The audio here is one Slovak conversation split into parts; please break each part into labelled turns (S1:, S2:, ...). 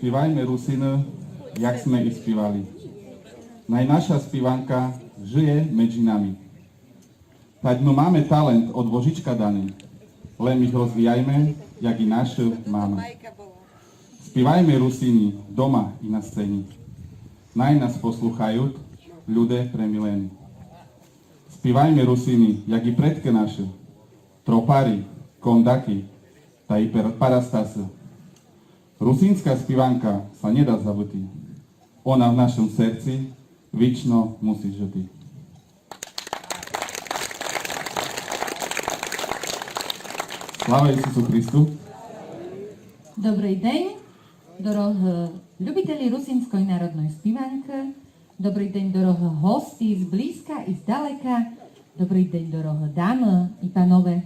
S1: Spívajme Rusiny, jak sme ich spívali. Naj naša spívanka žije medzi nami. Tak no máme talent od Božička daný, len ich rozvíjajme, jak i našu máme. Spívajme Rusini doma i na scéni. Naj nás posluchajú ľudia premilení. Spívajme Rusini, jak i predke naše, tropári, kondaky, ta i parastasy. Rusínska spívanka sa nedá zabudnúť. Ona v našom srdci vično musí žiť. Sláva Isusu Christu.
S2: Добрий день, дорогі любителі русинської народної співанки. Добрий день, дорогі гості з близька і здалека. Добрий день, дорогі дами і панове.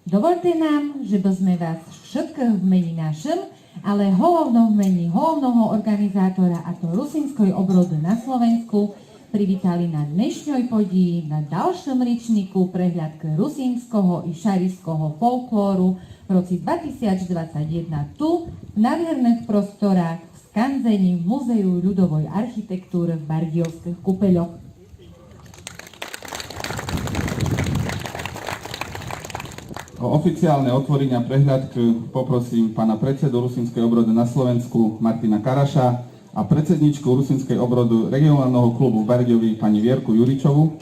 S2: Dovolte nám, že by sme vás všetkých v mene našim, ale hlavnou v mene hlavného organizátora, a to Rusinskoj obrody na Slovensku, privítali na dnešnej podii na ďalšom ročníku prehľadky rusínskeho i šarišského folklóru v roci 2021 tu, v nádherných prostorách v skanzení v Múzeu ľudovej architektúry v Bardejovských Kúpeľoch.
S1: O oficiálne otvorenia prehľadky poprosím pána predsedu Rusínskej obrody na Slovensku Martina Karaša a predsedničku Rusínskej obrody regionálneho klubu v Bardejovi pani Vierku Juričovu.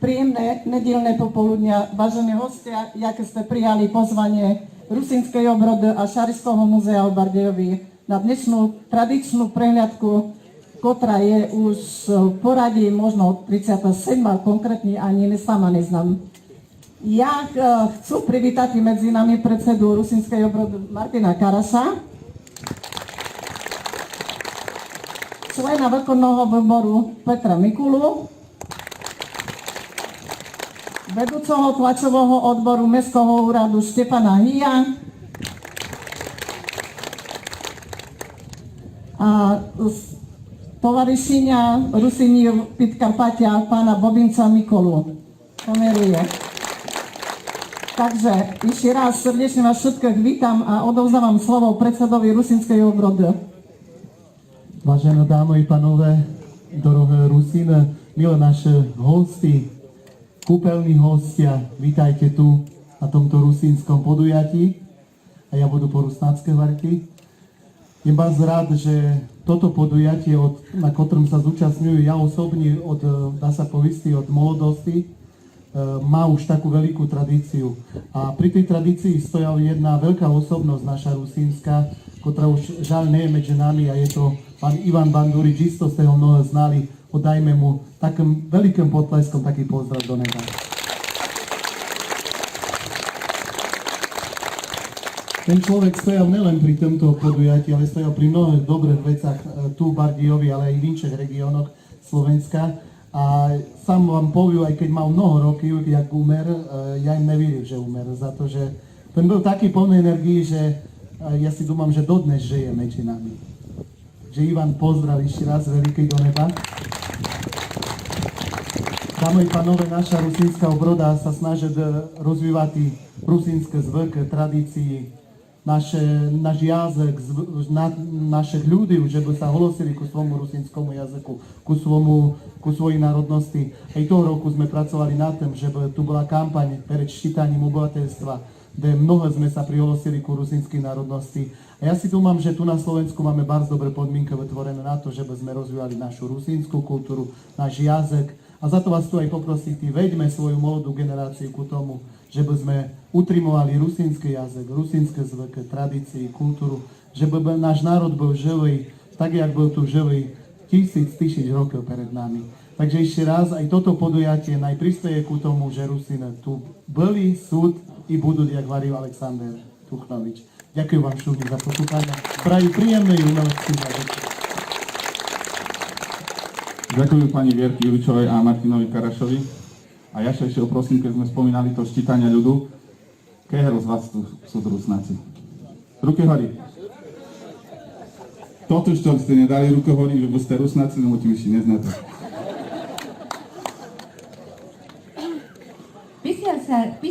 S3: Príjemné nedieľné popoludnia, vážení hostia, jaké ste prijali pozvanie Rusínskej obrody a Šarišského múzea v Bardejovi na dnešnú tradičnú prehľadku, ktorá je už v poradí možno 37, konkrétne ani sama neznám. Ja chcú privítať medzi nami predsedu Rusínskej obrody Martina Karaša, člena výkonného výboru Petra Mikulu, vedúceho tlačového odboru Mestského úradu Štepana Hija a tovarišiňa Rusíni Podkarpatia pána Bobinca Mikolu. Pomeruje. Takže ešte raz srdečne vás všetkých vítam a odovzdávam slovo predsedovi Rusínskej obrody.
S4: Vážené dámy i panové, dorohé Rusíny, milé naše hosti, kúpeľní hostia, vítajte tu na tomto rusínskom podujatí a ja budu po rusnácké varky. Je vás rád, že toto podujatie, na ktorom sa zúčastňujú ja osobne, dá sa povedať, od mladosti, má už takú veľkú tradíciu. A pri tej tradícii stojala jedna veľká osobnosť naša rusínska, ktorá už žiaľ nie je medzi nami, a je to pán Ivan Bandurič, isto ste ho mnoho znali. Oddajme mu takým veľkým potleskom taký pozdrav do neba. Ten človek stojal nielen pri tomto podujatí, ale stojal pri mnohých dobrých vecach tu v Bardejovi, ale aj v inších regiónoch Slovenska. A sám vám poviem, aj keď mal mnoho rokov, jak umer, ja im neverím, že umer, za to, že ten byl taký plný energii, že ja si dúfam, že dodnes žije medzi nami. Že Ivan, pozdrav ešte raz veľký do neba. Dámy i panové, naša rusínska obroda sa snaží rozvíjať rusínske zvyky, tradície, náš jazyk, našich ľudí, že by sa hlosili ku svojmu rusínskému jazyku, ku svojej národnosti. Aj toho roku sme pracovali na tom, že by tu bola kampaň pred ščítaním obyvateľstva, kde mnoho sme sa prihlosili ku rusínskej národnosti. A ja si dúfam, že tu na Slovensku máme bardzo dobré podmienky vytvorené na to, že by sme rozvíjali našu rusínsku kultúru, náš jazyk. A za to vás tu aj poprosím, veďme svoju mladú generáciu ku tomu, že by sme utrimovali rusínsky jazyk, rusínske zvyky, tradície, kultúru, že by náš národ bol živý, tak jak bol tu živý 1000 rokov pred nami. Takže ešte raz, aj toto podujatie najprispieje ku tomu, že Rusíny tu byli, sú i budú, jak varil Alexander Tuchnovič. Ďakujem vám všetkým za poslúchanie. Prajú príjemnej umelecký zážitok.
S1: Ďakujem pani Vierky Juričovej a Martinovi Karašovi. A ja ešte prosím, keď sme spomínali to ščítania ľudu, keho z vás tu sú Rusnáci? Ruky hori. Toto, što ste nedali ruku hori, že by ste Rusnáci, no ti ešte neznáte.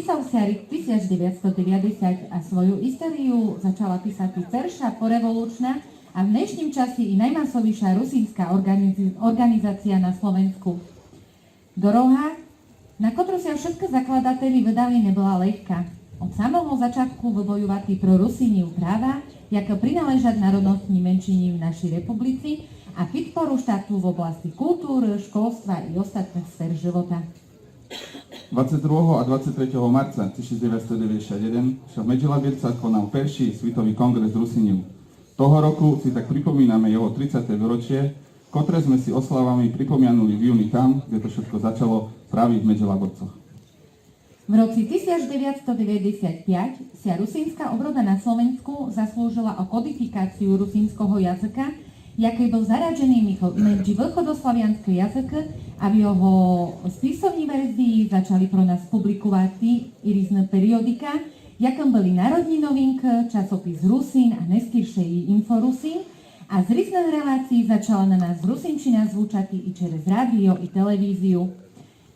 S2: Písal sa rok 1990 a svoju históriu začala písať perša porevolučná a v dnešním čase i najmasovejšia rusínska organizácia na Slovensku. Doroha, na ktorú sa všetko zakladateli vydali, nebola ľahká. Od samého začiatku vybojovali pro Rusíniu práva, ako prináležať národnostní menšiny v našej republici a podporu štátu v oblasti kultúry, školstva i ostatných sfér života.
S1: 22. a 23. marca 1991 sa v Medžilabircach konal perší Svitový kongres Rusíniu. Toho roku si tak pripomíname jeho 30. výročie, ktoré sme si oslavami pripomianuli v júni tam, kde to všetko začalo práve v Medžilaborcoch.
S2: V roci 1995 sa rusínska obroda na Slovensku zaslúžila o kodifikáciu rusínskeho jazyka, jaký bol zaražený medzi východoslavianské jazyky a v jeho spisovní verzii začali pro nás publikovať i rôzne periodika, jakom boli Národní novinky, časopis Rusín a neskôršie i Inforusín, a z rôznych relácií začala na nás rusínčina zvučať i cez rádio i televíziu.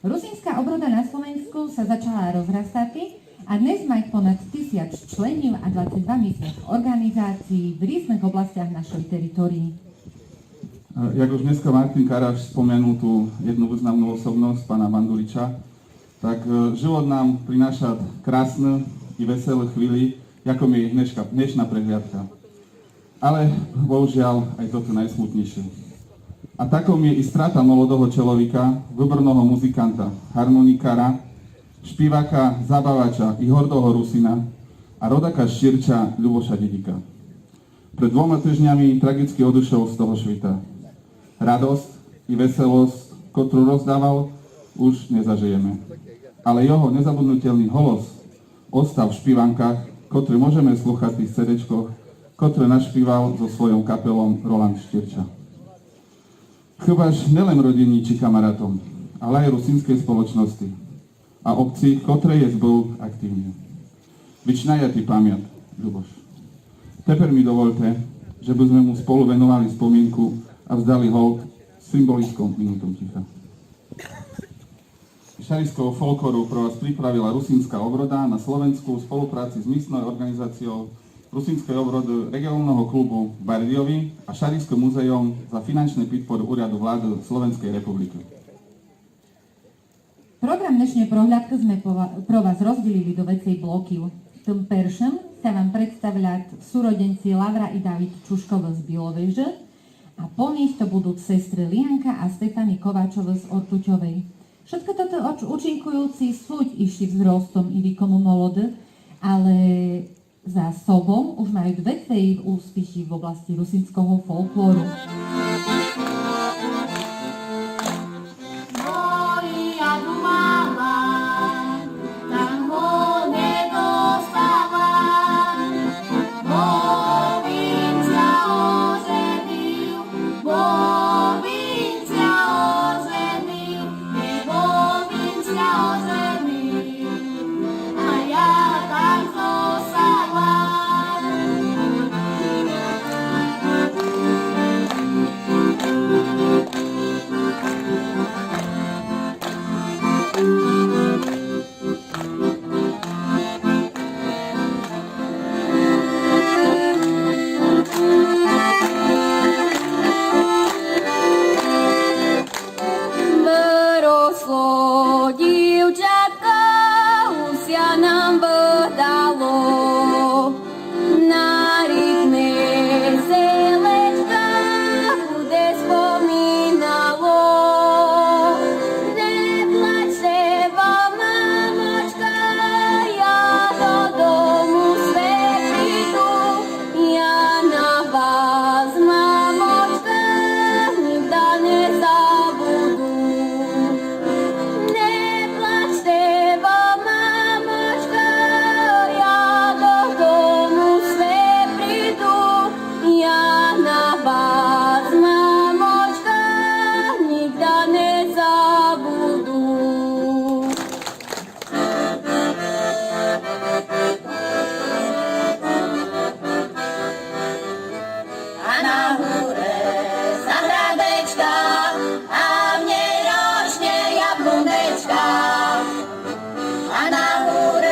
S2: Rusínska obroda na Slovensku sa začala rozrastať a dnes má ponad 1000 členov a 22 miestnych organizácií v rôznych oblastiach našej teritorii.
S1: Jak už dneska Martin Karáš spomenul tú jednu významnú osobnosť, pána Banduriča, tak život nám prináša krásne i veselé chvíli, ako je dnešná prehliadka. Ale bohužiaľ aj toto najsmutnejšie. A takom je i strata molodého človeka, výborného muzikanta, harmonikára, špíváka, zabavača i hordoho Rusina a rodaka Štyrča Ľuboša Dedika. Pred 2 týždňami tragicky odišiel z toho sveta. Radosť i veselosť, ktorú rozdával, už nezažijeme. Ale jeho nezabudnutelný hlas ostal v špívankách, ktoré môžeme slúchať v tých CD-čkoch, ktoré našpíval so svojou kapelom Roland Štyrča. Chybaž nelen rodinní či kamarátom, ale aj rusínskej spoločnosti a obci, ktoré je zbol aktívne. Vyčnaja ti pamiat, Ľuboš. Teper mi dovolte, že by sme mu spolu venovali spomienku a vzdali hold symbolickou minútou ticha. Šarišského folkloru pro vás pripravila Rusínska obroda na Slovensku v spolupráci s místnou organizáciou Rusínskej obrody regionálneho klubu v Bardiovi a Šarišským múzeom za finančný podporu úradu vlády Slovenskej republiky.
S2: Program dnešnej prohľadky sme pro vás rozdelili do vecej bloky. V tom peršom sa vám predstavľať súrodenci Lavra i David Čuškov z Biloveže a po nich to budú sestry Lianka a Stefany Kováčové z Ortuťovej. Všetko toto účinkujúci súď išli vzrostom i výkonu molody, ale za sobou už majú vecej úspechy v oblasti rusínskeho folklóru.
S5: A na hore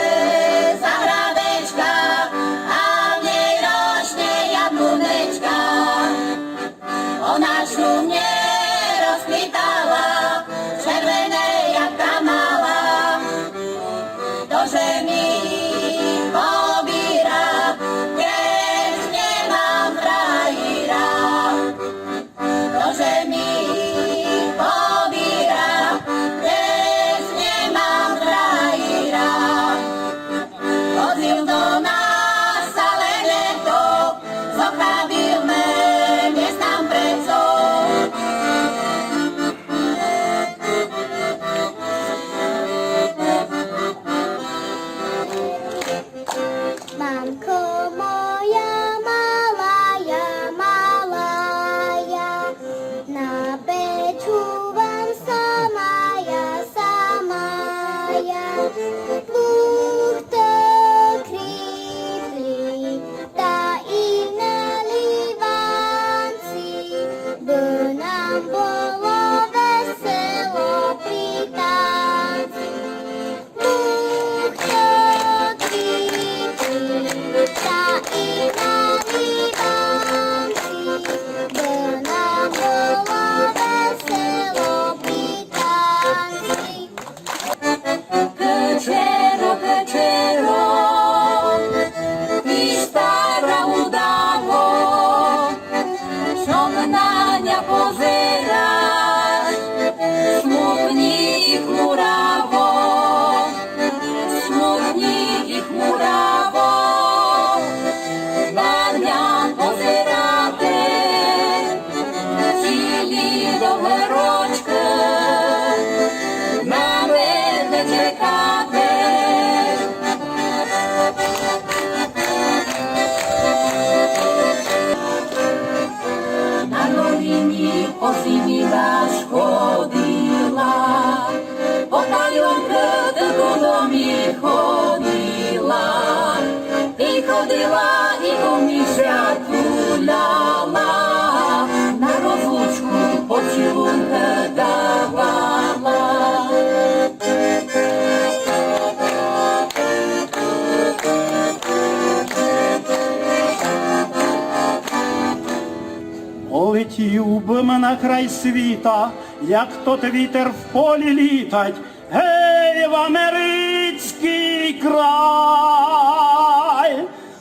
S5: Полетів би ми на край світа, як тот вітер в полі літать, гей, в америцький край.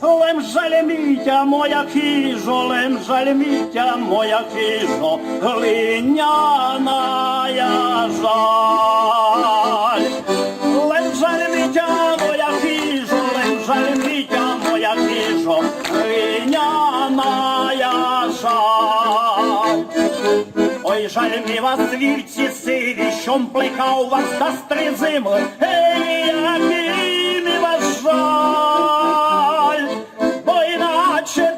S5: Лем жаль мітя моя хижо, лем жаль мітя моя хижо, глиняна жаль. Лем жаль мітя моя хижо, лем жаль мітя моя хижо, глиняна жаль. Ой, жаль мі вас, вівці сиві, що плекав вас та стризими, гей, який мі вас жаль. Бо іначе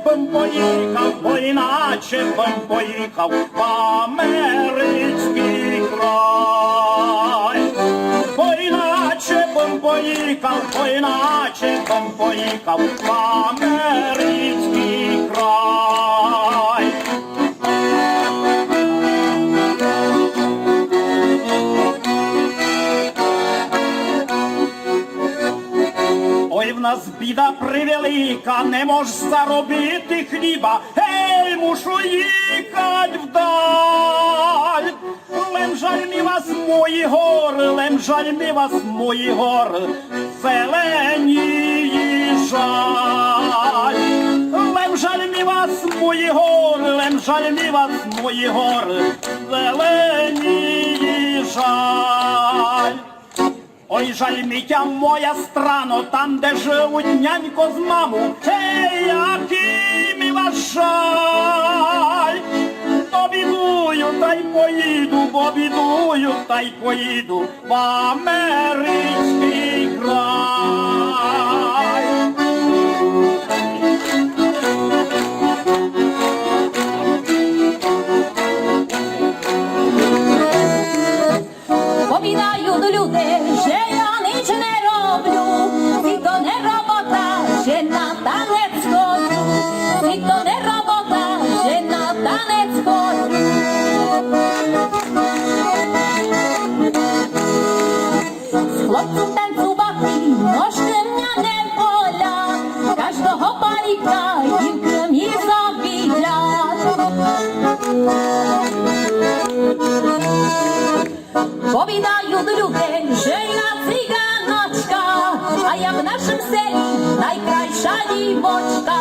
S5: б поїхав в америцький край. Бо іначе б поїхав в америцький край. Ой, в нас біда превелика, не мож заробити хліба, гей, мушу їхать вдаль. Лем жаль мі вас, мої гори, лем жаль мі вас, мої гори, зелені жаль. Лем жаль мі вас, мої гори, лем жаль мі вас, мої гори, зелені жаль. Ой, жаль мітя моя страно, там, де живуть нянько з маму, ей, який мі вас жаль. Бо бідую, та й поїду, бо бідую, та й поїду в америцький край.
S6: Повідають люди, що я ніч не роблю, і то не робота, ще на танець ходжу, і то не робота, ще на танець ходжу. З хлопцем танцювати, ножки мене не поля, кожного паріка дівки мені завідлять. Повідають люди, що я циганочка, а я в нашому селі найкраща дівочка.